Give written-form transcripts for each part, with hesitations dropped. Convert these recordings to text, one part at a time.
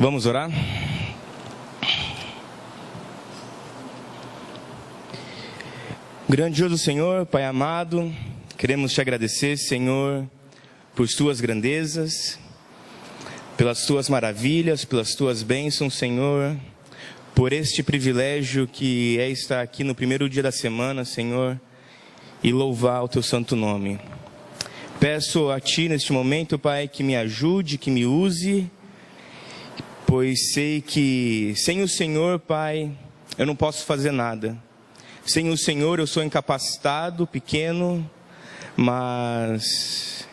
Vamos orar? Grandioso Senhor, Pai amado, queremos te agradecer, Senhor, por tuas grandezas, pelas tuas maravilhas, pelas tuas bênçãos, Senhor, por este privilégio que é estar aqui no primeiro dia da semana, Senhor, e louvar o teu santo nome. Peço a ti neste momento, Pai, que me ajude, que me use, pois sei que sem o Senhor, Pai, eu não posso fazer nada. Sem o Senhor eu sou incapacitado, pequeno, mas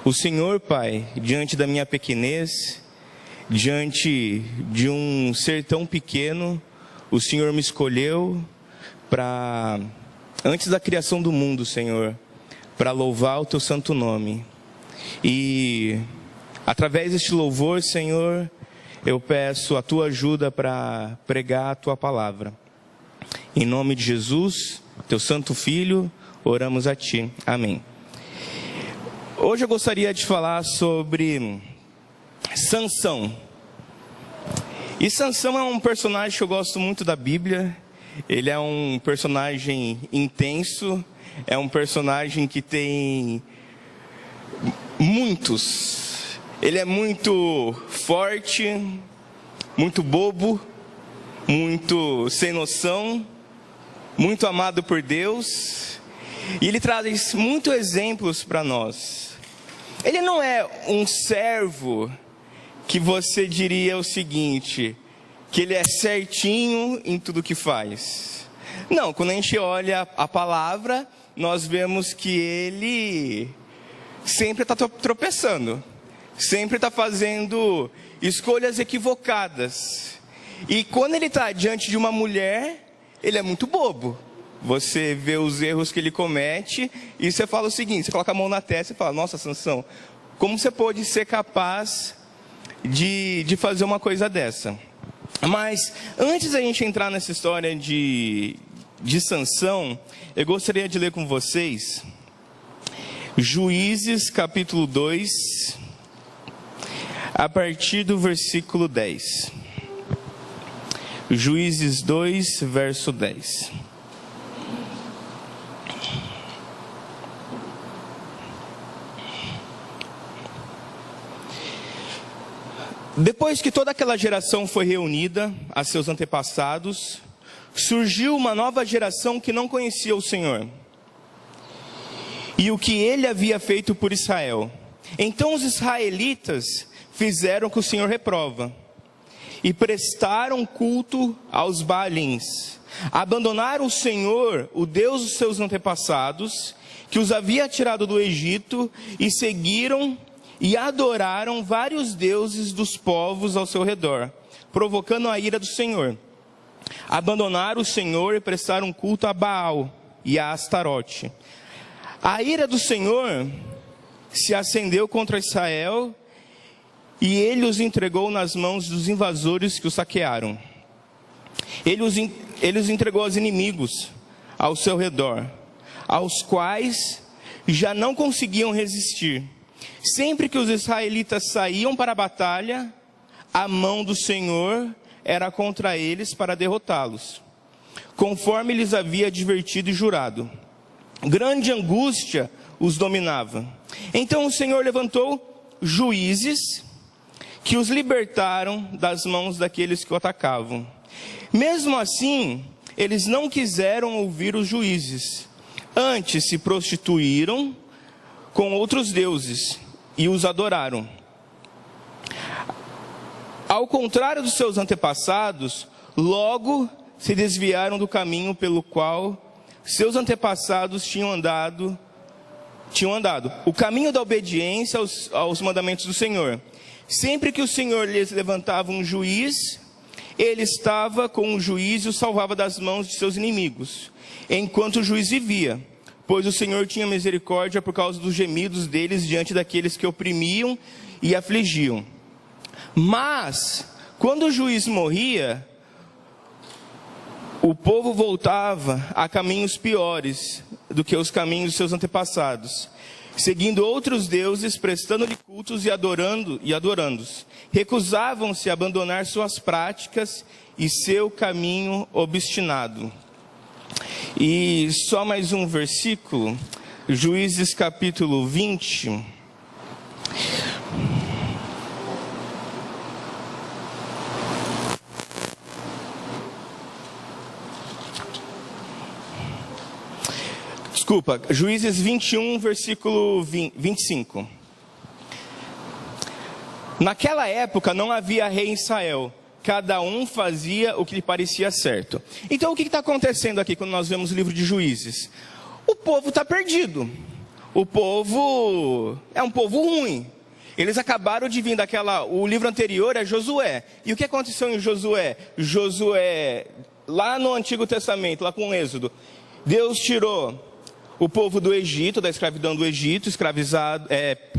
o Senhor, Pai, diante da minha pequenez, diante de um ser tão pequeno, o Senhor me escolheu para, antes da criação do mundo, Senhor, para louvar o teu santo nome. E através deste louvor, Senhor, eu peço a tua ajuda para pregar a tua palavra. Em nome de Jesus, teu santo filho, oramos a ti. Amém. Hoje eu gostaria de falar sobre Sansão. E Sansão é um personagem que eu gosto muito da Bíblia. Ele é um personagem intenso, é um personagem que tem muitos. Ele é muito forte, muito bobo, muito sem noção, muito amado por Deus. E ele traz muitos exemplos para nós. Ele não é um servo que você diria o seguinte, que ele é certinho em tudo que faz. Não, quando a gente olha a palavra, nós vemos que ele sempre está tropeçando. Sempre está fazendo escolhas equivocadas. E quando ele está diante de uma mulher, ele é muito bobo. Você vê os erros que ele comete e você fala o seguinte, você coloca a mão na testa e fala, nossa, Sansão, como você pode ser capaz de fazer uma coisa dessa? Mas antes da gente entrar nessa história de Sansão, eu gostaria de ler com vocês Juízes capítulo 2, a partir do versículo 10. Juízes 2, verso 10. Depois que toda aquela geração foi reunida a seus antepassados, surgiu uma nova geração que não conhecia o Senhor e o que ele havia feito por Israel. Então os israelitas fizeram o que o Senhor reprova e prestaram culto aos Baalins. Abandonaram o Senhor, o Deus dos seus antepassados, que os havia tirado do Egito, e seguiram e adoraram vários deuses dos povos ao seu redor, provocando a ira do Senhor. Abandonaram o Senhor e prestaram culto a Baal e a Astarote. A ira do Senhor se acendeu contra Israel, e ele os entregou nas mãos dos invasores que os saquearam. Ele os entregou aos inimigos ao seu redor, aos quais já não conseguiam resistir. Sempre que os israelitas saíam para a batalha, a mão do Senhor era contra eles para derrotá-los, conforme lhes havia advertido e jurado. Grande angústia os dominava. Então o Senhor levantou juízes que os libertaram das mãos daqueles que o atacavam. Mesmo assim, eles não quiseram ouvir os juízes. Antes se prostituíram com outros deuses e os adoraram. Ao contrário dos seus antepassados, logo se desviaram do caminho pelo qual seus antepassados tinham andado. O caminho da obediência aos mandamentos do Senhor. Sempre que o Senhor lhes levantava um juiz, ele estava com o juiz e o salvava das mãos de seus inimigos, enquanto o juiz vivia, pois o Senhor tinha misericórdia por causa dos gemidos deles diante daqueles que oprimiam e afligiam. Mas, quando o juiz morria, o povo voltava a caminhos piores do que os caminhos de seus antepassados. seguindo outros deuses, prestando-lhe cultos e adorando-os. Recusavam-se a abandonar suas práticas e seu caminho obstinado. E só mais um versículo, Juízes capítulo 20. Desculpa, Juízes 21, versículo 25. Naquela época não havia rei em Israel, cada um fazia o que lhe parecia certo. Então o que está acontecendo aqui quando nós vemos o livro de Juízes? O povo está perdido, o povo é um povo ruim. Eles acabaram de vir o livro anterior é Josué. E o que aconteceu em Josué? Josué, lá no Antigo Testamento, lá com o Êxodo, Deus tirou o povo do Egito, da escravidão do Egito, escravizado,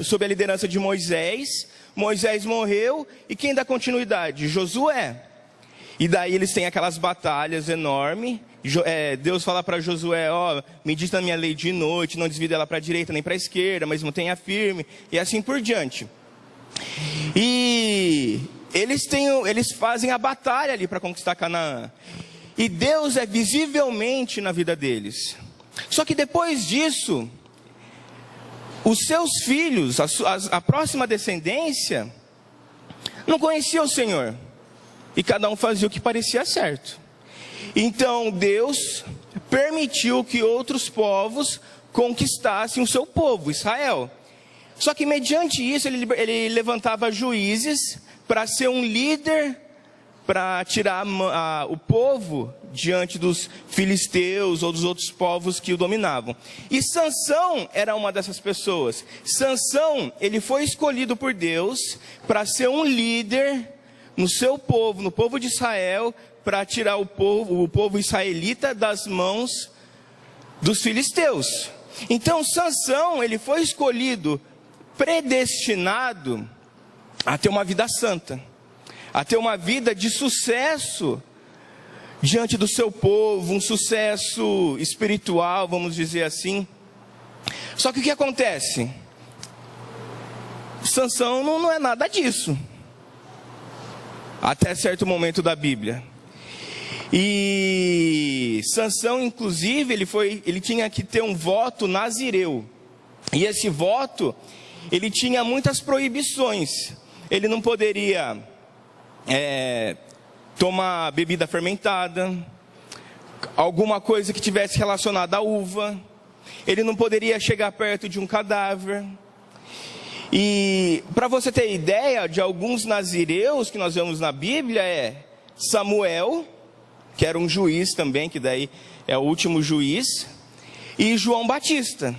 sob a liderança de Moisés. Moisés morreu, e quem dá continuidade? Josué. E daí eles têm aquelas batalhas enormes. Deus fala para Josué, medita na minha lei de noite, não desvie dela para a direita nem para a esquerda, mas mantenha firme, e assim por diante. E eles fazem a batalha ali para conquistar Canaã. E Deus é visivelmente na vida deles. Só que depois disso, os seus filhos, a próxima descendência, não conhecia o Senhor. E cada um fazia o que parecia certo. Então Deus permitiu que outros povos conquistassem o seu povo, Israel. Só que mediante isso ele levantava juízes para ser um líder, para tirar o povo diante dos filisteus ou dos outros povos que o dominavam. E Sansão era uma dessas pessoas. Sansão, ele foi escolhido por Deus para ser um líder no seu povo, no povo de Israel, para tirar o povo israelita das mãos dos filisteus. Então Sansão, ele foi escolhido, predestinado a ter uma vida santa, a ter uma vida de sucesso diante do seu povo, um sucesso espiritual, vamos dizer assim. Só que o que acontece? Sansão não é nada disso, até certo momento da Bíblia. E Sansão, inclusive, ele tinha que ter um voto nazireu. E esse voto, ele tinha muitas proibições. Ele não poderia tomar bebida fermentada, alguma coisa que tivesse relacionada à uva. Ele não poderia chegar perto de um cadáver. E para você ter ideia de alguns nazireus que nós vemos na Bíblia, Samuel, que era um juiz também, que daí é o último juiz, e João Batista.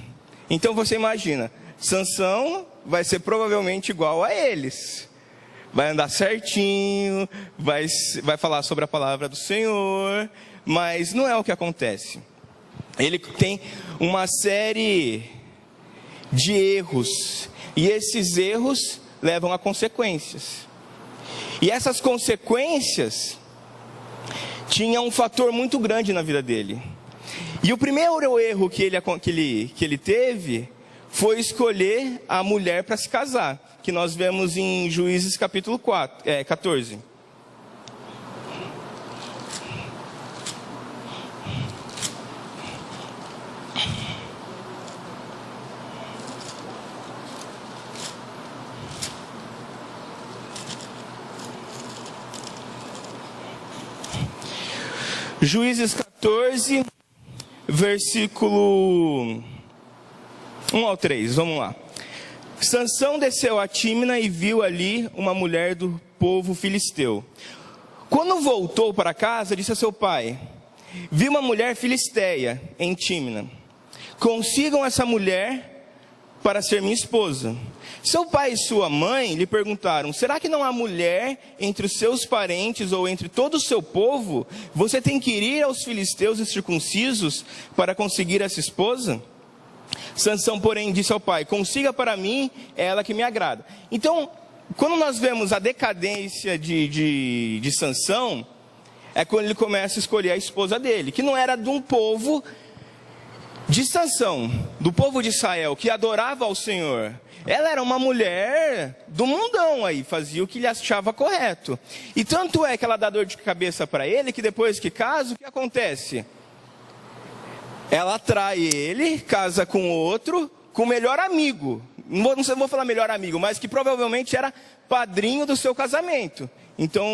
Então você imagina, Sansão vai ser provavelmente igual a eles. Vai andar certinho, vai falar sobre a palavra do Senhor, mas não é o que acontece. Ele tem uma série de erros, e esses erros levam a consequências. E essas consequências tinham um fator muito grande na vida dele. E o primeiro erro que ele teve foi escolher a mulher para se casar, que nós vemos em Juízes capítulo 14. Juízes 14, versículo 1 ao 3, vamos lá. Sansão desceu a Tímina e viu ali uma mulher do povo filisteu. Quando voltou para casa, disse a seu pai: vi uma mulher filisteia em Tímina. Consigam essa mulher para ser minha esposa. Seu pai e sua mãe lhe perguntaram: será que não há mulher entre os seus parentes ou entre todo o seu povo? Você tem que ir aos filisteus incircuncisos para conseguir essa esposa? Sansão, porém, disse ao pai: consiga para mim, é ela que me agrada. Então, quando nós vemos a decadência de Sansão, é quando ele começa a escolher a esposa dele, que não era de um povo de Sansão, do povo de Israel, que adorava ao Senhor, ela era uma mulher do mundão aí, fazia o que ele achava correto. E tanto é que ela dá dor de cabeça para ele, que depois que casa, o que acontece? Ela atrai ele, casa com outro, com o melhor amigo. Não vou falar melhor amigo, mas que provavelmente era padrinho do seu casamento. Então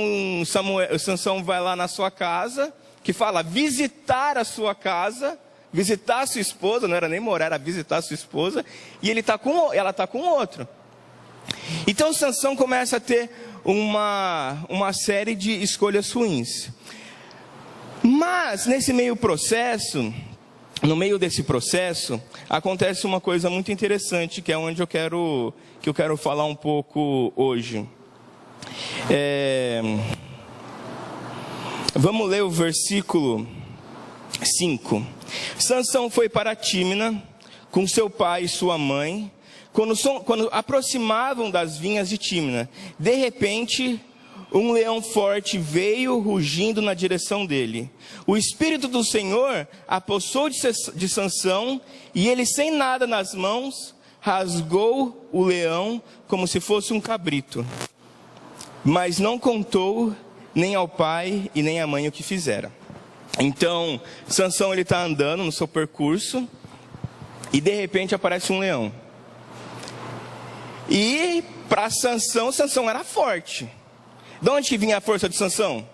Sansão vai lá na sua casa, que fala visitar a sua casa, visitar a sua esposa, não era nem morar, era visitar a sua esposa, e ela está com outro. Então Sansão começa a ter uma série de escolhas ruins. Mas nesse no meio desse processo, acontece uma coisa muito interessante, que é onde eu quero falar um pouco hoje. Vamos ler o versículo 5. Sansão foi para Tímina com seu pai e sua mãe. Quando aproximavam das vinhas de Tímina, de repente, um leão forte veio rugindo na direção dele. O Espírito do Senhor apossou de Sansão, e ele, sem nada nas mãos, rasgou o leão como se fosse um cabrito. Mas não contou nem ao pai e nem à mãe o que fizera. Então, Sansão está andando no seu percurso, e de repente aparece um leão. E para Sansão era forte. De onde que vinha a força de Sansão?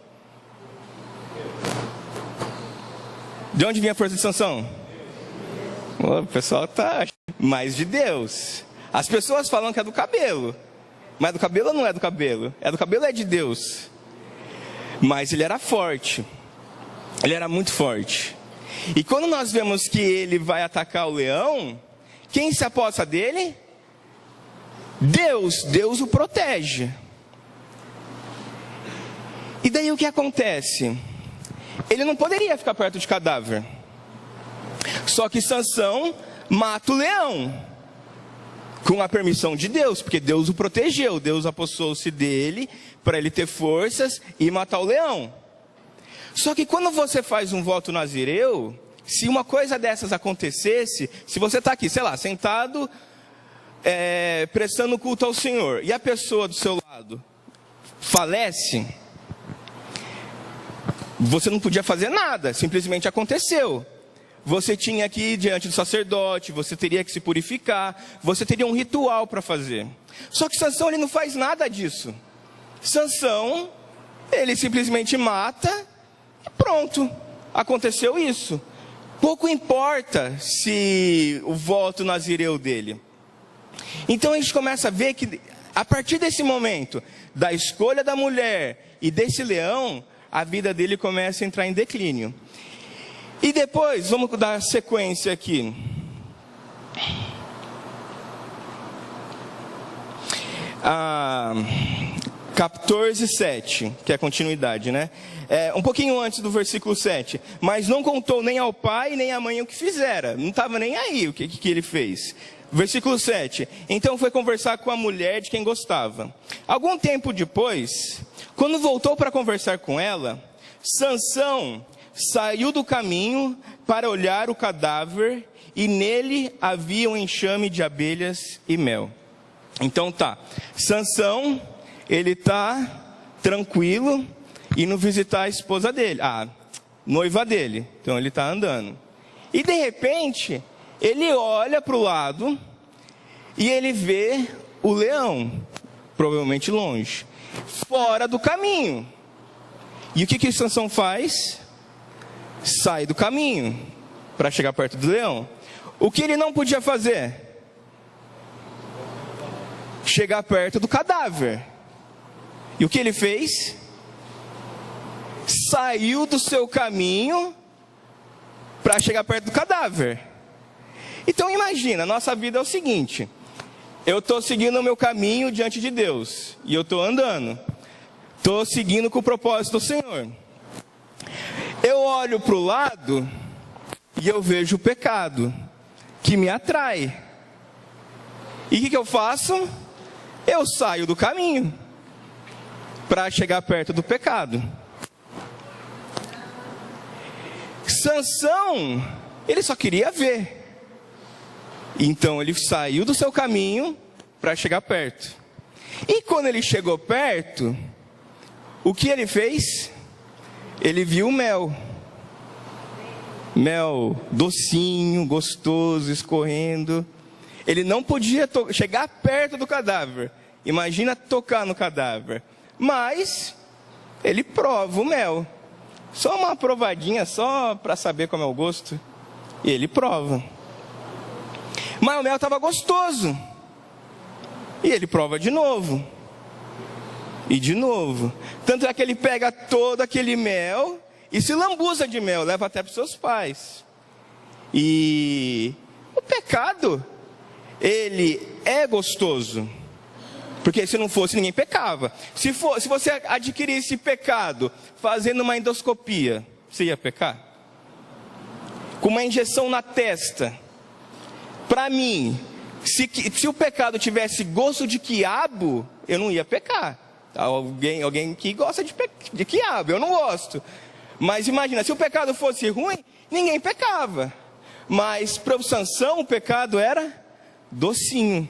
De onde vinha a força de Sansão? O pessoal está mais de Deus. As pessoas falam que é do cabelo, mas do cabelo não é do cabelo. É do cabelo, é de Deus. Mas ele era forte. Ele era muito forte. E quando nós vemos que ele vai atacar o leão, quem se aposta dele? Deus o protege. E daí o que acontece? Ele não poderia ficar perto de cadáver. Só que Sansão mata o leão, com a permissão de Deus, porque Deus o protegeu. Deus apossou-se dele para ele ter forças e matar o leão. Só que quando você faz um voto nazireu, se uma coisa dessas acontecesse, se você está aqui, sei lá, sentado, prestando culto ao Senhor, e a pessoa do seu lado falece, você não podia fazer nada, simplesmente aconteceu. Você tinha que ir diante do sacerdote, você teria que se purificar, você teria um ritual para fazer. Só que Sansão, ele não faz nada disso. Sansão, ele simplesmente mata e pronto, aconteceu isso. Pouco importa se o voto nazireu dele. Então a gente começa a ver que a partir desse momento, da escolha da mulher e desse leão, a vida dele começa a entrar em declínio. E depois, vamos dar sequência aqui. Ah, 14:7, que é a continuidade, né? Um pouquinho antes do versículo 7. Mas não contou nem ao pai nem à mãe o que fizera. Não estava nem aí o que ele fez. Versículo 7. Então foi conversar com a mulher de quem gostava. Algum tempo depois, quando voltou para conversar com ela, Sansão saiu do caminho para olhar o cadáver, e nele havia um enxame de abelhas e mel. Então Sansão, ele está tranquilo, indo visitar a esposa dele, a noiva dele. Então ele está andando. E de repente, ele olha para o lado e ele vê o leão, provavelmente longe, fora do caminho. E o que Sansão faz? Sai do caminho para chegar perto do leão. O que ele não podia fazer? Chegar perto do cadáver. E o que ele fez? Saiu do seu caminho para chegar perto do cadáver. Então imagina, nossa vida é o seguinte: eu estou seguindo o meu caminho diante de Deus, e eu estou andando, estou seguindo com o propósito do Senhor. Eu olho para o lado e eu vejo o pecado que me atrai. E o que eu faço? Eu saio do caminho para chegar perto do pecado. Sansão, ele só queria ver. Então ele saiu do seu caminho para chegar perto. E quando ele chegou perto, o que ele fez? Ele viu mel. Mel docinho, gostoso, escorrendo. Ele não podia chegar perto do cadáver. Imagina tocar no cadáver. Mas ele prova o mel. Só uma provadinha, só para saber como é o gosto. E ele prova. Mas o mel estava gostoso. E ele prova de novo. E de novo. Tanto é que ele pega todo aquele mel e se lambuza de mel, leva até para os seus pais. E o pecado, ele é gostoso. Porque se não fosse, ninguém pecava. Se você adquirisse pecado fazendo uma endoscopia, você ia pecar? Com uma injeção na testa. Para mim, se o pecado tivesse gosto de quiabo, eu não ia pecar. Alguém que gosta de quiabo, eu não gosto. Mas imagina, se o pecado fosse ruim, ninguém pecava. Mas para Sansão, o pecado era docinho,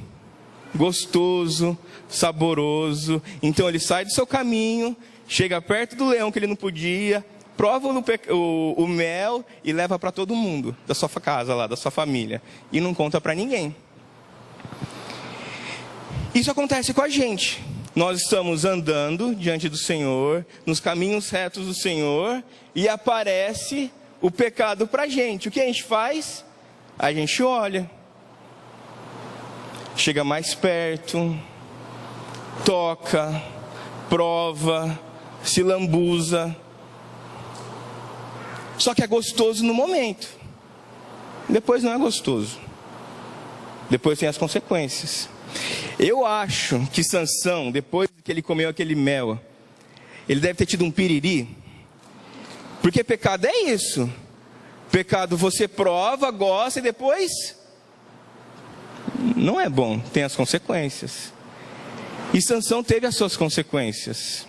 gostoso, saboroso. Então ele sai do seu caminho, chega perto do leão que ele não podia, prova o mel e leva para todo mundo, da sua casa lá, da sua família. E não conta para ninguém. Isso acontece com a gente. Nós estamos andando diante do Senhor, nos caminhos retos do Senhor, e aparece o pecado para a gente. O que a gente faz? A gente olha, chega mais perto, toca, prova, se lambuza. Só que é gostoso no momento. Depois não é gostoso. Depois tem as consequências. Eu acho que Sansão, depois que ele comeu aquele mel, ele deve ter tido um piriri. Porque pecado é isso. Pecado você prova, gosta e depois não é bom, tem as consequências. E Sansão teve as suas consequências.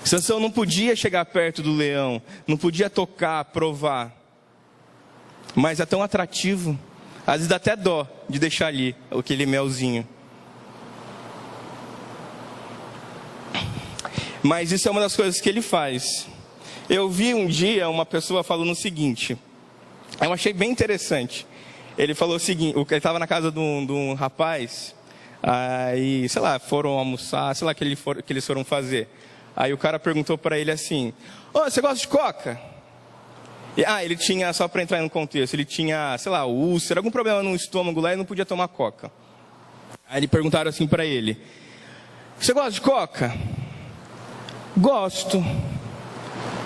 Sansão não podia chegar perto do leão, não podia tocar, provar. Mas é tão atrativo, às vezes dá até dó de deixar ali aquele melzinho. Mas isso é uma das coisas que ele faz. Eu vi um dia uma pessoa falando o seguinte, eu achei bem interessante. Ele falou o seguinte, ele estava na casa de um rapaz, aí, sei lá, foram almoçar, sei lá o que eles foram fazer. Aí o cara perguntou para ele assim, você gosta de coca? Ele tinha, só para entrar no contexto, ele tinha, sei lá, úlcera, algum problema no estômago lá e não podia tomar coca. Aí perguntaram assim para ele, você gosta de coca? Gosto.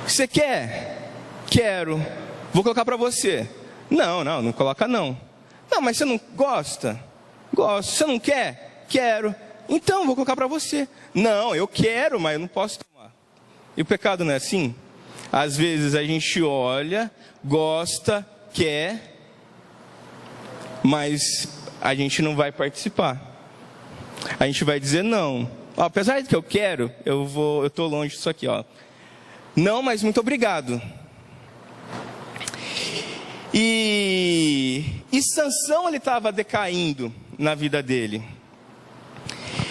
Você quer? Quero. Vou colocar para você. Não coloca não. Não, mas você não gosta? Gosto. Você não quer? Quero. Então, vou colocar para você. Não, eu quero, mas eu não posso tomar. E o pecado não é assim? Às vezes a gente olha, gosta, quer, mas a gente não vai participar. A gente vai dizer não. Apesar de que eu quero, eu estou longe disso aqui, ó. Não, mas muito obrigado. E Sansão, ele estava decaindo na vida dele.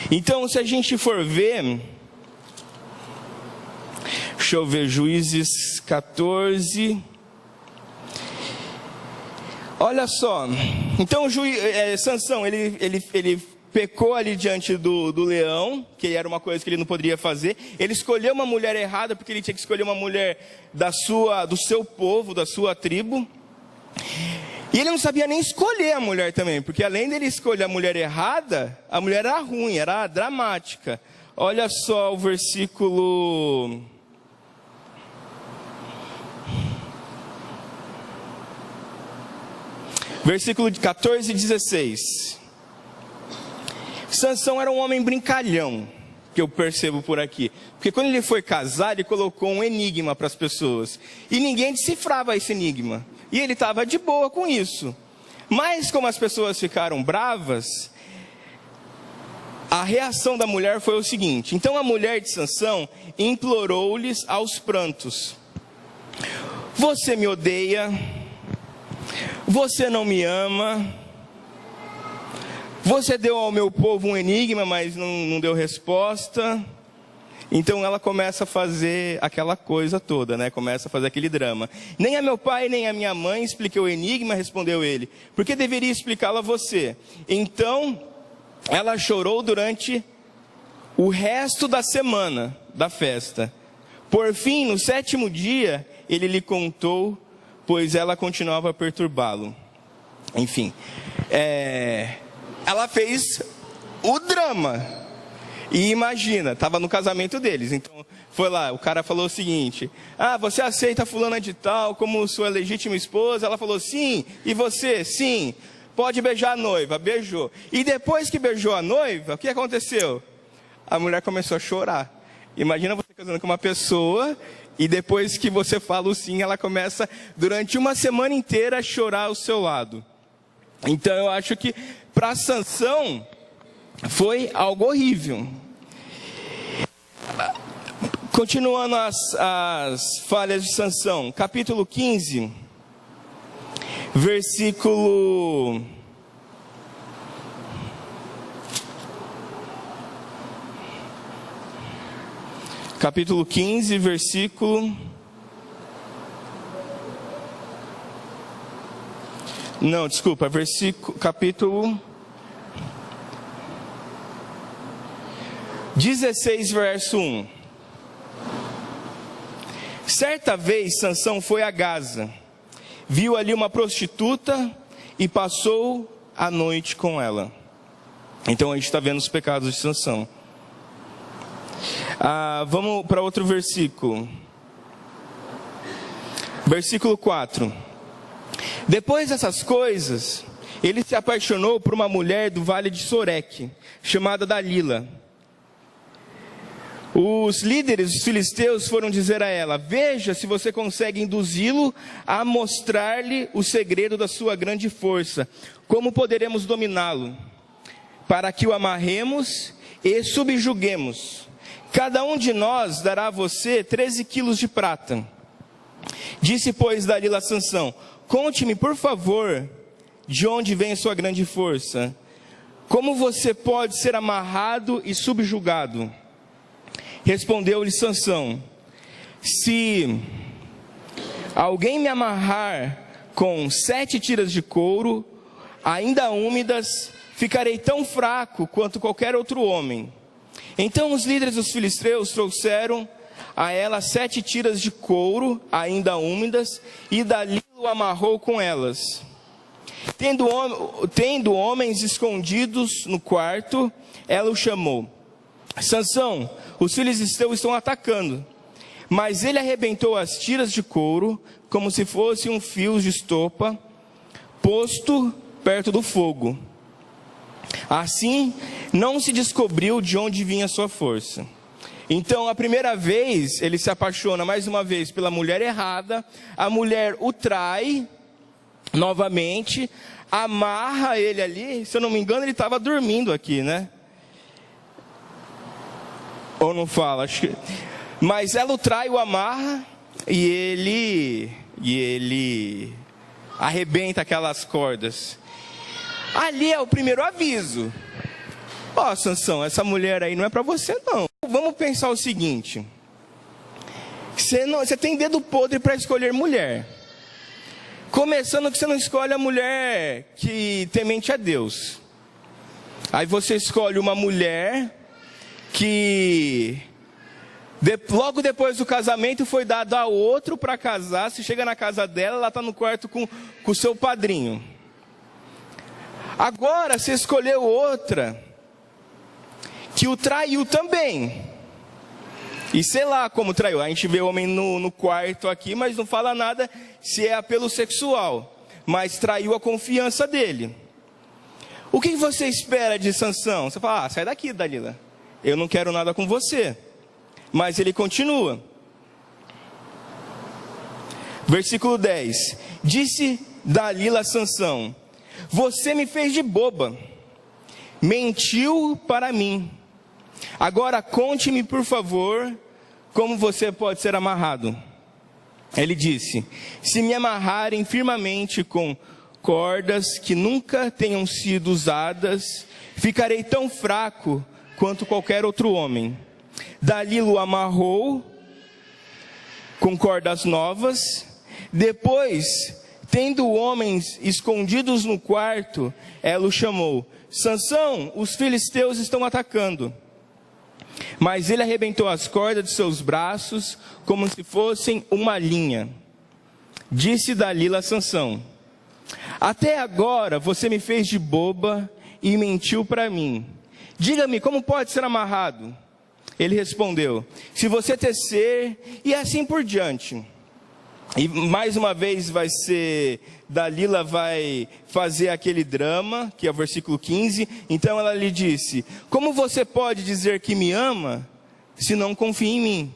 Então, se a gente for ver, deixa eu ver, Juízes 14. Olha só. Então, Sansão, ele pecou ali diante do leão, que era uma coisa que ele não poderia fazer. Ele escolheu uma mulher errada, porque ele tinha que escolher uma mulher do seu povo, da sua tribo. E ele não sabia nem escolher a mulher também, porque além dele escolher a mulher errada, a mulher era ruim, era dramática. Olha só o versículo... Versículo 14 e 16. Sansão era um homem brincalhão, que eu percebo por aqui. Porque quando ele foi casar, ele colocou um enigma para as pessoas. E ninguém decifrava esse enigma. E ele estava de boa com isso. Mas como as pessoas ficaram bravas, a reação da mulher foi o seguinte. Então a mulher de Sansão implorou-lhes aos prantos: você me odeia, Você não me ama. Você deu ao meu povo um enigma, mas não deu resposta. Então ela começa a fazer aquela coisa toda, né? Começa a fazer aquele drama. Nem a meu pai, nem a minha mãe expliquei o enigma, respondeu ele. Por que deveria explicá-lo a você? Então ela chorou durante o resto da semana da festa. Por fim, no 7º dia, ele lhe contou, pois ela continuava a perturbá-lo. Enfim, ela fez o drama. E imagina, estava no casamento deles, então foi lá, o cara falou o seguinte: você aceita fulana de tal como sua legítima esposa? Ela falou, sim. E você? Sim. Pode beijar a noiva. Beijou. E depois que beijou a noiva, o que aconteceu? A mulher começou a chorar. Imagina você casando com uma pessoa e depois que você fala o sim, ela começa durante uma semana inteira a chorar ao seu lado. Então eu acho que para Sansão foi algo horrível. Continuando as falhas de Sansão, capítulo 15, versículo... Capítulo 15, versículo... Não, desculpa, capítulo 16, verso 1. Certa vez Sansão foi a Gaza, viu ali uma prostituta e passou a noite com ela. Então a gente está vendo os pecados de Sansão. Vamos para outro versículo. Versículo 4. Depois dessas coisas, ele se apaixonou por uma mulher do vale de Soreque, chamada Dalila. Os líderes dos filisteus foram dizer a ela: veja se você consegue induzi-lo a mostrar-lhe o segredo da sua grande força. Como poderemos dominá-lo? Para que o amarremos e subjuguemos. Cada um de nós dará a você 13 quilos de prata. Disse, pois, Dalila a Sansão: conte-me, por favor, de onde vem a sua grande força. Como você pode ser amarrado e subjugado? Respondeu-lhe Sansão: se alguém me amarrar com 7 tiras de couro, ainda úmidas, ficarei tão fraco quanto qualquer outro homem. Então os líderes dos filisteus trouxeram a ela 7 tiras de couro, ainda úmidas, e Dalila o amarrou com elas. Tendo homens escondidos no quarto, ela o chamou: Sansão, os filisteus estão atacando. Mas ele arrebentou as tiras de couro, como se fossem um fio de estopa, posto perto do fogo. Assim, não se descobriu de onde vinha a sua força. Então, a primeira vez, ele se apaixona mais uma vez pela mulher errada, a mulher o trai novamente, amarra ele ali, se eu não me engano, ele estava dormindo aqui, né? Ou não fala? Acho que... Mas ela o trai, o amarra, e ele arrebenta aquelas cordas. Ali é o primeiro aviso. Sansão, essa mulher aí não é para você não. Vamos pensar o seguinte: você tem dedo podre para escolher mulher. Começando que você não escolhe a mulher que temente a Deus. Aí você escolhe uma mulher que logo depois do casamento foi dado a outro para casar. Se chega na casa dela, ela está no quarto com o seu padrinho. Agora você escolheu outra que o traiu também. E sei lá como traiu. A gente vê o homem no quarto aqui, mas não fala nada se é apelo sexual. Mas traiu a confiança dele. O que você espera de Sansão? Você fala: sai daqui, Dalila. Eu não quero nada com você. Mas ele continua. Versículo 10. Disse Dalila a Sansão: você me fez de boba. Mentiu para mim. Agora conte-me, por favor, como você pode ser amarrado. Ele disse: se me amarrarem firmemente com cordas que nunca tenham sido usadas, ficarei tão fraco quanto qualquer outro homem. Dalila o amarrou com cordas novas. Depois, tendo homens escondidos no quarto, ela o chamou: Sansão, os filisteus estão atacando. Mas ele arrebentou as cordas de seus braços como se fossem uma linha. Disse Dalila a Sansão: até agora você me fez de boba e mentiu para mim. Diga-me, como pode ser amarrado? Ele respondeu: se você tecer, e assim por diante. E mais uma vez Dalila vai fazer aquele drama, que é o versículo 15. Então ela lhe disse: como você pode dizer que me ama, se não confia em mim?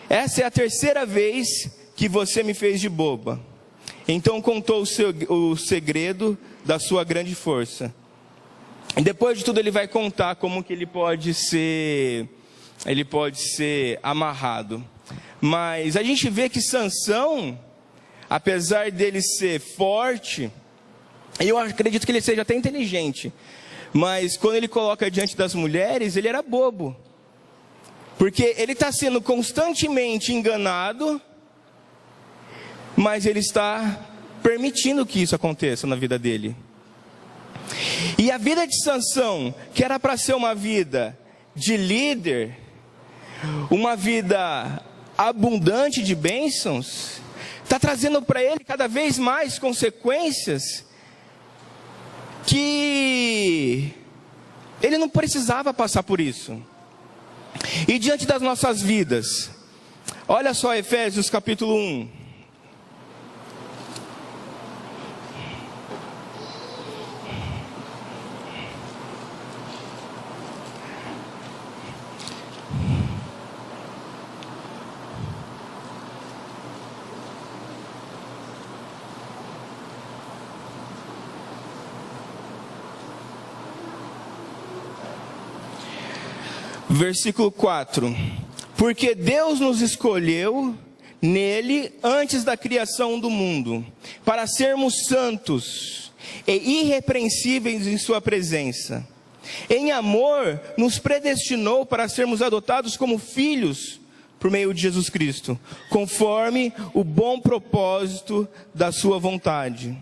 Essa é a terceira vez que você me fez de boba. Então contou o segredo da sua grande força. E depois de tudo ele vai contar como que ele pode ser amarrado. Mas a gente vê que Sansão, apesar dele ser forte, eu acredito que ele seja até inteligente, mas quando ele coloca diante das mulheres, ele era bobo. Porque ele está sendo constantemente enganado, mas ele está permitindo que isso aconteça na vida dele. E a vida de Sansão, que era para ser uma vida de líder, uma vida abundante de bênçãos, está trazendo para ele cada vez mais consequências que ele não precisava passar por isso. E diante das nossas vidas, olha só Efésios capítulo 1. Versículo 4: porque Deus nos escolheu nele antes da criação do mundo, para sermos santos e irrepreensíveis em sua presença. Em amor, nos predestinou para sermos adotados como filhos por meio de Jesus Cristo, conforme o bom propósito da sua vontade,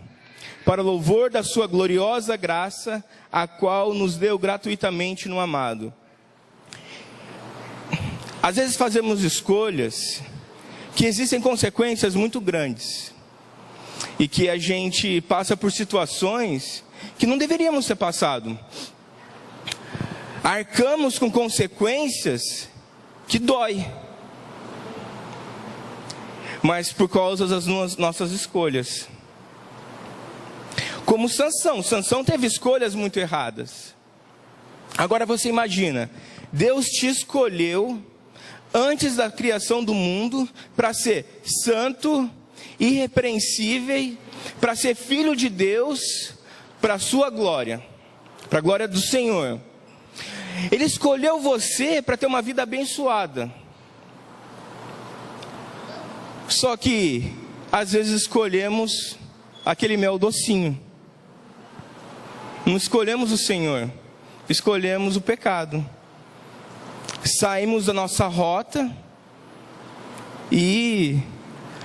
para o louvor da sua gloriosa graça, a qual nos deu gratuitamente no amado. Às vezes fazemos escolhas que existem consequências muito grandes e que a gente passa por situações que não deveríamos ter passado. Arcamos com consequências que dói, mas por causa das nossas escolhas. Como Sansão teve escolhas muito erradas. Agora você imagina, Deus te escolheu antes da criação do mundo para ser santo, irrepreensível, para ser filho de Deus, para a sua glória, para a glória do Senhor. Ele escolheu você para ter uma vida abençoada. Só que às vezes escolhemos aquele mel docinho. Não escolhemos o Senhor, escolhemos o pecado. Saímos da nossa rota e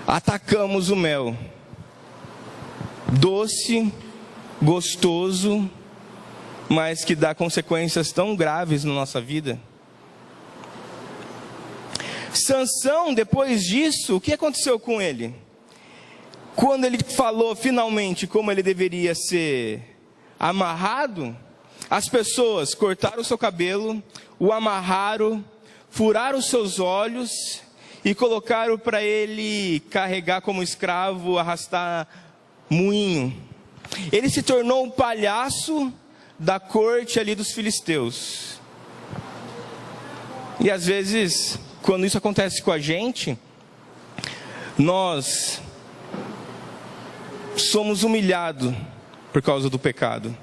atacamos o mel. Doce, gostoso, mas que dá consequências tão graves na nossa vida. Sansão, depois disso, o que aconteceu com ele? Quando ele falou finalmente como ele deveria ser amarrado, as pessoas cortaram o seu cabelo, o amarraram, furaram os seus olhos e colocaram para ele carregar como escravo, arrastar moinho. Ele se tornou um palhaço da corte ali dos filisteus. E às vezes, quando isso acontece com a gente, nós somos humilhados por causa do pecado.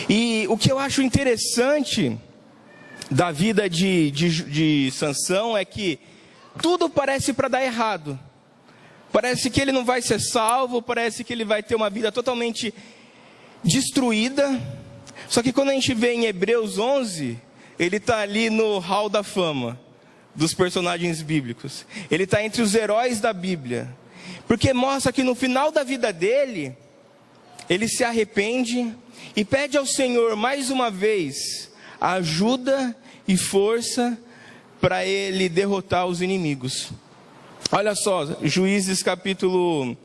E o que eu acho interessante da vida de Sansão é que tudo parece para dar errado, Parece que ele não vai ser salvo, parece que ele vai ter uma vida totalmente destruída. Só que quando a gente vê em Hebreus 11, ele está ali no hall da fama dos personagens bíblicos. Ele está entre os heróis da Bíblia. Porque mostra que no final da vida dele, ele se arrepende e pede ao Senhor mais uma vez ajuda e força para ele derrotar os inimigos. Olha só, Juízes capítulo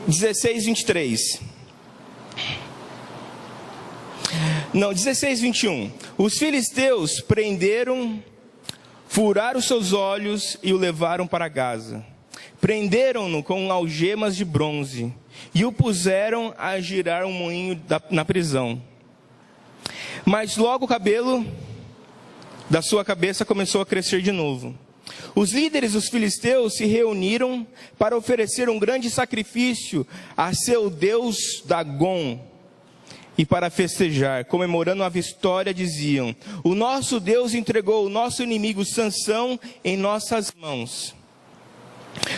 16, 23. Não, 16, 21. Os filisteus prenderam, furaram seus olhos e o levaram para Gaza. Prenderam-no com algemas de bronze e o puseram a girar um moinho na prisão. Mas logo o cabelo da sua cabeça começou a crescer de novo. Os líderes dos filisteus se reuniram para oferecer um grande sacrifício a seu deus Dagom. E para festejar, comemorando a vitória, diziam: o nosso Deus entregou o nosso inimigo Sansão em nossas mãos.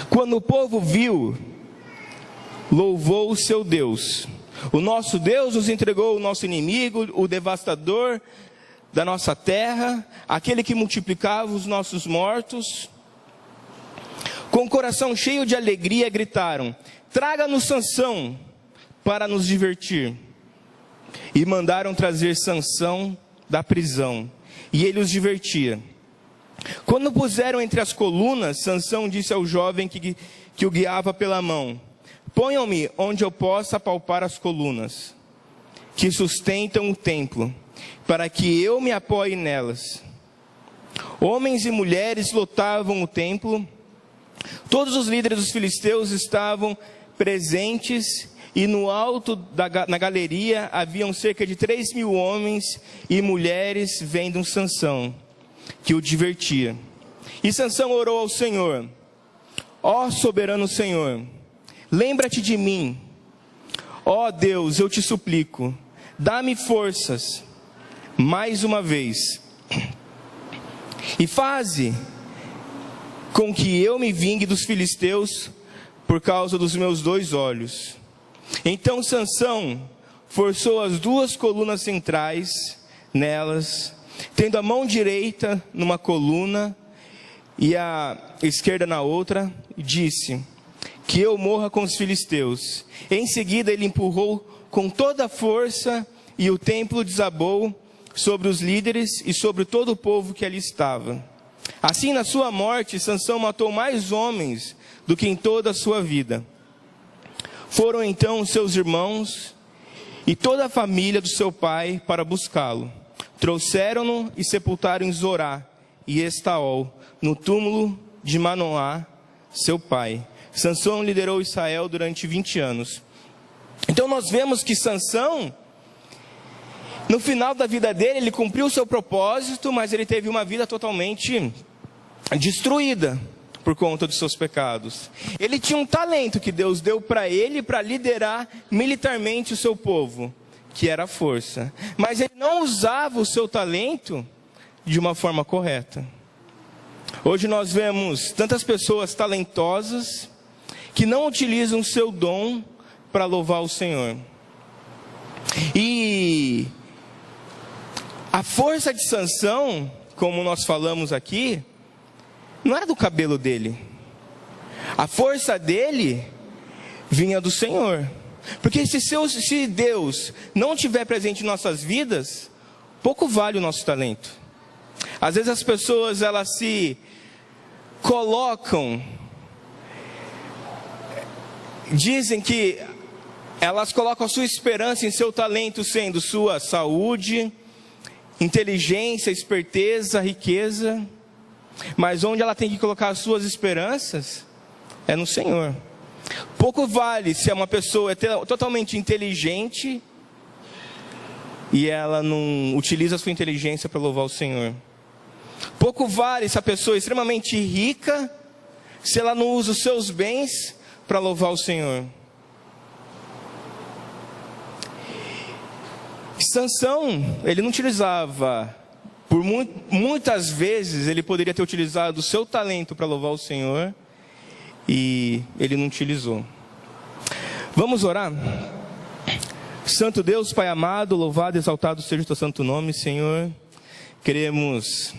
Quando o povo viu, louvou o seu Deus. O nosso Deus nos entregou o nosso inimigo, o devastador da nossa terra, aquele que multiplicava os nossos mortos. Com o coração cheio de alegria, gritaram: traga-nos Sansão para nos divertir. E mandaram trazer Sansão da prisão, e ele os divertia. Quando o puseram entre as colunas, Sansão disse ao jovem que o guiava pela mão: ponham-me onde eu possa palpar as colunas que sustentam o templo, para que eu me apoie nelas. Homens e mulheres lotavam o templo. Todos os líderes dos filisteus estavam presentes, e no alto na galeria haviam cerca de 3.000 homens e mulheres vendo Sansão, que o divertia. E Sansão orou ao Senhor: ó soberano Senhor, lembra-te de mim. Ó Deus, eu te suplico, dá-me forças mais uma vez, e faze com que eu me vingue dos filisteus por causa dos meus 2 olhos. Então Sansão forçou as 2 colunas centrais nelas, tendo a mão direita numa coluna e a esquerda na outra, e disse: que eu morra com os filisteus. Em seguida ele empurrou com toda a força, e o templo desabou sobre os líderes e sobre todo o povo que ali estava. Assim, na sua morte, Sansão matou mais homens do que em toda a sua vida. Foram então seus irmãos e toda a família do seu pai para buscá-lo. Trouxeram-no e sepultaram em Zorá e Estaol, no túmulo de Manoá, seu pai. Sansão liderou Israel durante 20 anos. Então nós vemos que Sansão, no final da vida dele, ele cumpriu o seu propósito, mas ele teve uma vida totalmente destruída por conta dos seus pecados. Ele tinha um talento que Deus deu para ele para liderar militarmente o seu povo, que era a força. Mas ele não usava o seu talento de uma forma correta. Hoje nós vemos tantas pessoas talentosas que não utilizam o seu dom para louvar o Senhor. E a força de Sansão, como nós falamos aqui, não era do cabelo dele. A força dele vinha do Senhor. Porque se Deus não estiver presente em nossas vidas, pouco vale o nosso talento. Às vezes as pessoas, elas se colocam, dizem que elas colocam a sua esperança em seu talento, sendo sua saúde, inteligência, esperteza, riqueza. Mas onde ela tem que colocar as suas esperanças é no Senhor. Pouco vale se uma pessoa é totalmente inteligente e ela não utiliza a sua inteligência para louvar o Senhor. Pouco vale se a pessoa é extremamente rica se ela não usa os seus bens para louvar o Senhor. Sansão, ele não utilizava, muitas vezes ele poderia ter utilizado o seu talento para louvar o Senhor, e ele não utilizou. Vamos orar? Santo Deus, Pai amado, louvado e exaltado seja o teu santo nome, Senhor. Queremos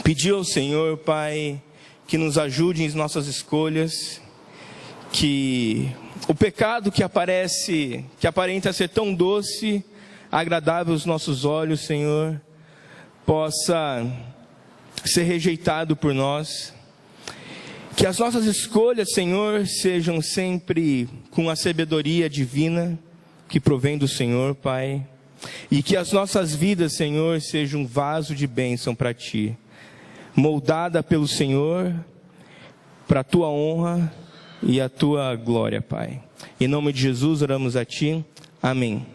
pedir ao Senhor, Pai, que nos ajude em nossas escolhas, que o pecado que aparenta ser tão doce, agradável aos nossos olhos, Senhor, possa ser rejeitado por nós. Que as nossas escolhas, Senhor, sejam sempre com a sabedoria divina que provém do Senhor, Pai. E que as nossas vidas, Senhor, sejam um vaso de bênção para Ti, moldada pelo Senhor, para a Tua honra e a Tua glória, Pai. Em nome de Jesus oramos a Ti. Amém.